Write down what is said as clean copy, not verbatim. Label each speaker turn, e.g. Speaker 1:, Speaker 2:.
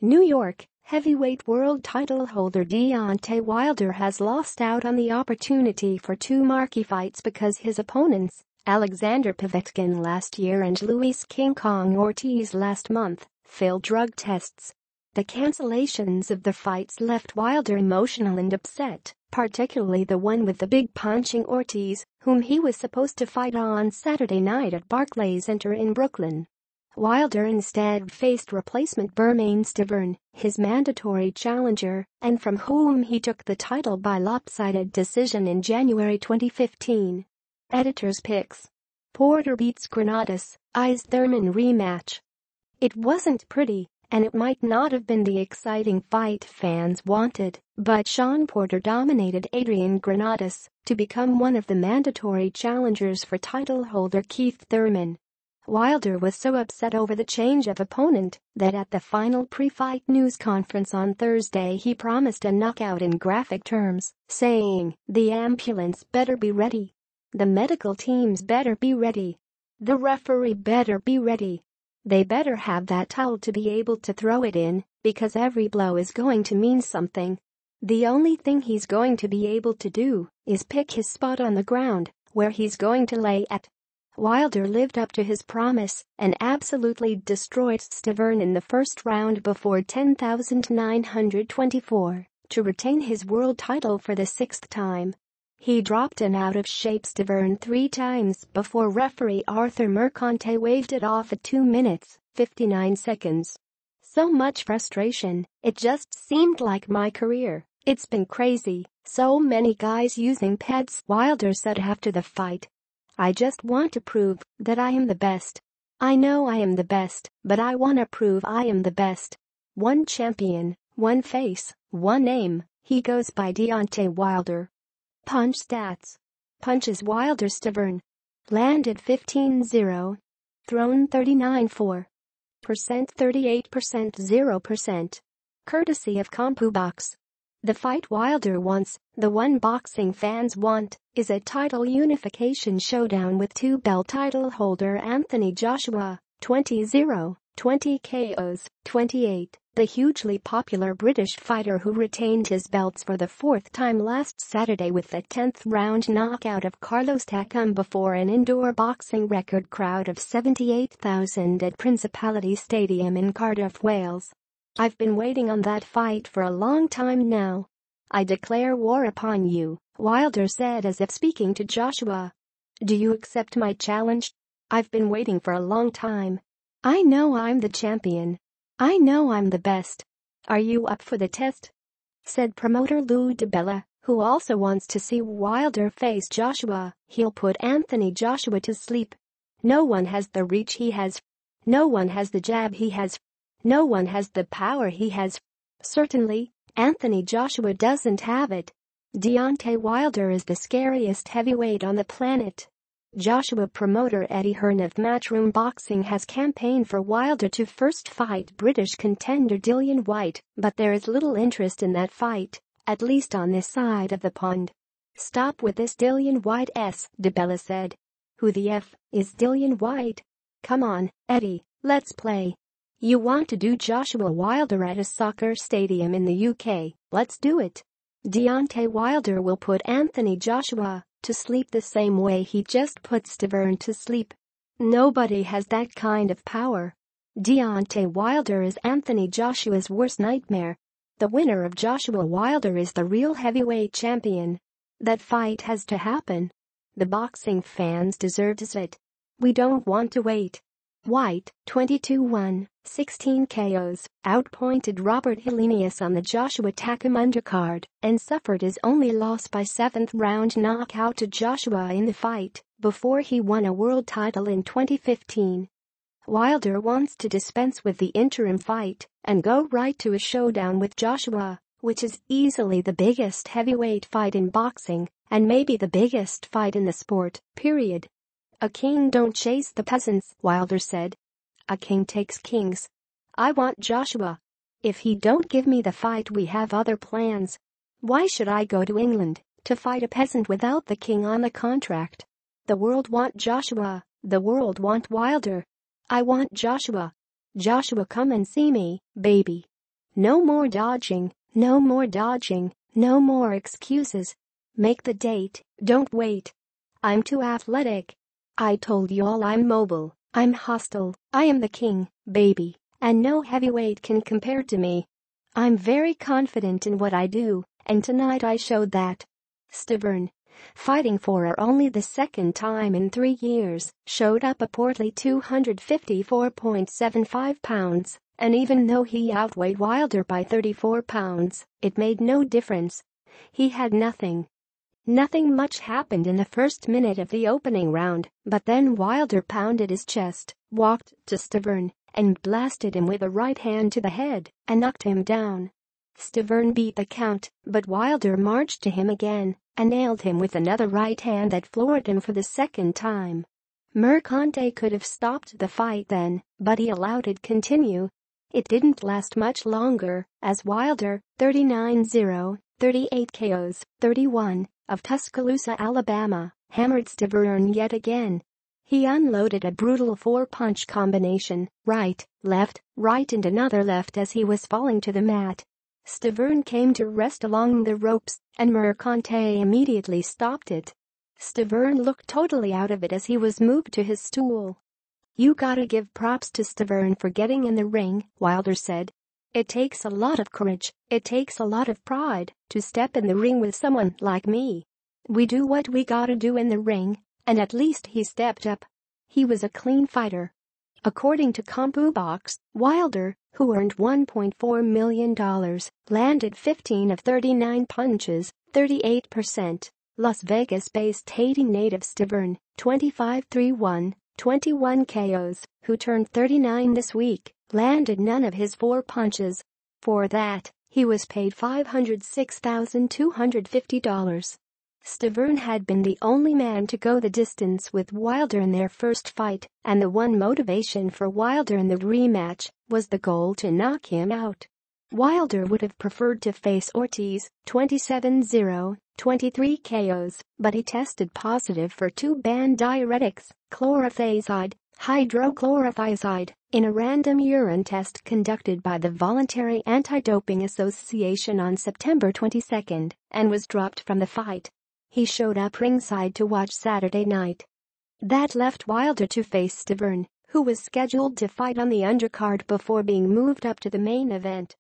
Speaker 1: New York, heavyweight world title holder Deontay Wilder has lost out on the opportunity for two marquee fights because his opponents, Alexander Povetkin last year and Luis King Kong Ortiz last month, failed drug tests. The cancellations of the fights left Wilder emotional and upset, particularly the one with the big punching Ortiz, whom he was supposed to fight on Saturday night at Barclays Center in Brooklyn. Wilder instead faced replacement Bermane Stiverne, his mandatory challenger, and from whom he took the title by lopsided decision in January 2015. Editor's picks. Porter beats Granados, Keith Thurman rematch. It wasn't pretty, and it might not have been the exciting fight fans wanted, but Shawn Porter dominated Adrian Granados to become one of the mandatory challengers for title holder Keith Thurman. Wilder was so upset over the change of opponent that at the final pre-fight news conference on Thursday he promised a knockout in graphic terms, saying, "The ambulance better be ready. The medical teams better be ready. The referee better be ready. They better have that towel to be able to throw it in, because every blow is going to mean something. The only thing he's going to be able to do is pick his spot on the ground, where he's going to lay at." Wilder lived up to his promise and absolutely destroyed Stiverne in the first round before 10,924 to retain his world title for the sixth time. He dropped an out-of-shape Stiverne 3 times before referee Arthur Mercante waved it off at 2 minutes, 59 seconds. "So much frustration, it just seemed like my career. It's been crazy, so many guys using pads," Wilder said after the fight. "I just want to prove that I am the best. I know I am the best, but I want to prove I am the best. One champion, one face, one name." He goes by Deontay Wilder. Punch stats. Punches Wilder Stiverne. Landed 15-0. Thrown 39.4%, 38%, 0%. Courtesy of CompuBox. The fight Wilder wants, the one boxing fans want, is a title unification showdown with two-belt title holder Anthony Joshua, 20-0, 20 KOs, 28, the hugely popular British fighter who retained his belts for the fourth time last Saturday with the 10th round knockout of Carlos Takam before an indoor boxing record crowd of 78,000 at Principality Stadium in Cardiff, Wales. "I've been waiting on that fight for a long time now. I declare war upon you," Wilder said as if speaking to Joshua. "Do you accept my challenge? I've been waiting for a long time. I know I'm the champion. I know I'm the best. Are you up for the test?" said promoter Lou DiBella, who also wants to see Wilder face Joshua. "He'll put Anthony Joshua to sleep. No one has the reach he has. No one has the jab he has. No one has the power he has. Certainly, Anthony Joshua doesn't have it. Deontay Wilder is the scariest heavyweight on the planet." Joshua promoter Eddie Hearn of Matchroom Boxing has campaigned for Wilder to first fight British contender Dillian Whyte, but there is little interest in that fight, at least on this side of the pond. "Stop with this Dillian Whyte s," DiBella said. "Who the F is Dillian Whyte? Come on, Eddie, let's play. You want to do Joshua Wilder at a soccer stadium in the UK, let's do it." Deontay Wilder will put Anthony Joshua to sleep the same way he just put Stiverne to sleep. Nobody has that kind of power. Deontay Wilder is Anthony Joshua's worst nightmare. The winner of Joshua Wilder is the real heavyweight champion. That fight has to happen. The boxing fans deserve it. We don't want to wait. Whyte, 22-1, 16 KOs, outpointed Robert Helenius on the Joshua Takam undercard and suffered his only loss by 7th round knockout to Joshua in the fight before he won a world title in 2015. Wilder wants to dispense with the interim fight and go right to a showdown with Joshua, which is easily the biggest heavyweight fight in boxing and maybe the biggest fight in the sport, period. "A king don't chase the peasants," Wilder said. "A king takes kings. I want Joshua. If he don't give me the fight, we have other plans. Why should I go to England to fight a peasant without the king on the contract? The world want Joshua, the world want Wilder. I want Joshua. Joshua, come and see me, baby." No more dodging, no more dodging, no more excuses. Make the date, don't wait. I'm too athletic. I told you all I'm mobile, I'm hostile, I am the king, baby, and no heavyweight can compare to me. I'm very confident in what I do, and tonight I showed that. Stiverne, fighting for only the second time in 3 years, showed up a portly 254.75 pounds, and even though he outweighed Wilder by 34 pounds, it made no difference. He had nothing. Nothing much happened in the first minute of the opening round, but then Wilder pounded his chest, walked to Stiverne, and blasted him with a right hand to the head and knocked him down. Stiverne beat the count, but Wilder marched to him again and nailed him with another right hand that floored him for the second time. Mercante could have stopped the fight then, but he allowed it continue. It didn't last much longer, as Wilder, 39-0, 38 KOs, 31, of Tuscaloosa, Alabama, hammered Stiverne yet again. He unloaded a brutal 4-punch combination, right, left, right and another left as he was falling to the mat. Stiverne came to rest along the ropes, and Mercante immediately stopped it. Stiverne looked totally out of it as he was moved to his stool. "You gotta give props to Stiverne for getting in the ring," Wilder said. "It takes a lot of courage, it takes a lot of pride to step in the ring with someone like me. We do what we gotta do in the ring, and at least he stepped up. He was a clean fighter." According to CompuBox, Wilder, who earned $1.4 million, landed 15 of 39 punches, 38%. Las Vegas-based Haiti native Stiverne, 25-3-1, 21 KOs, who turned 39 this week, landed none of his 4 punches. For that, he was paid $506,250. Stiverne had been the only man to go the distance with Wilder in their first fight, and the one motivation for Wilder in the rematch was the goal to knock him out. Wilder would have preferred to face Ortiz, 27-0, 23 KOs, but he tested positive for 2 banned diuretics, chlorothiazide, hydrochlorothiazide, in a random urine test conducted by the Voluntary Anti-Doping Association on September 22, and was dropped from the fight. He showed up ringside to watch Saturday night. That left Wilder to face Stiverne, who was scheduled to fight on the undercard before being moved up to the main event.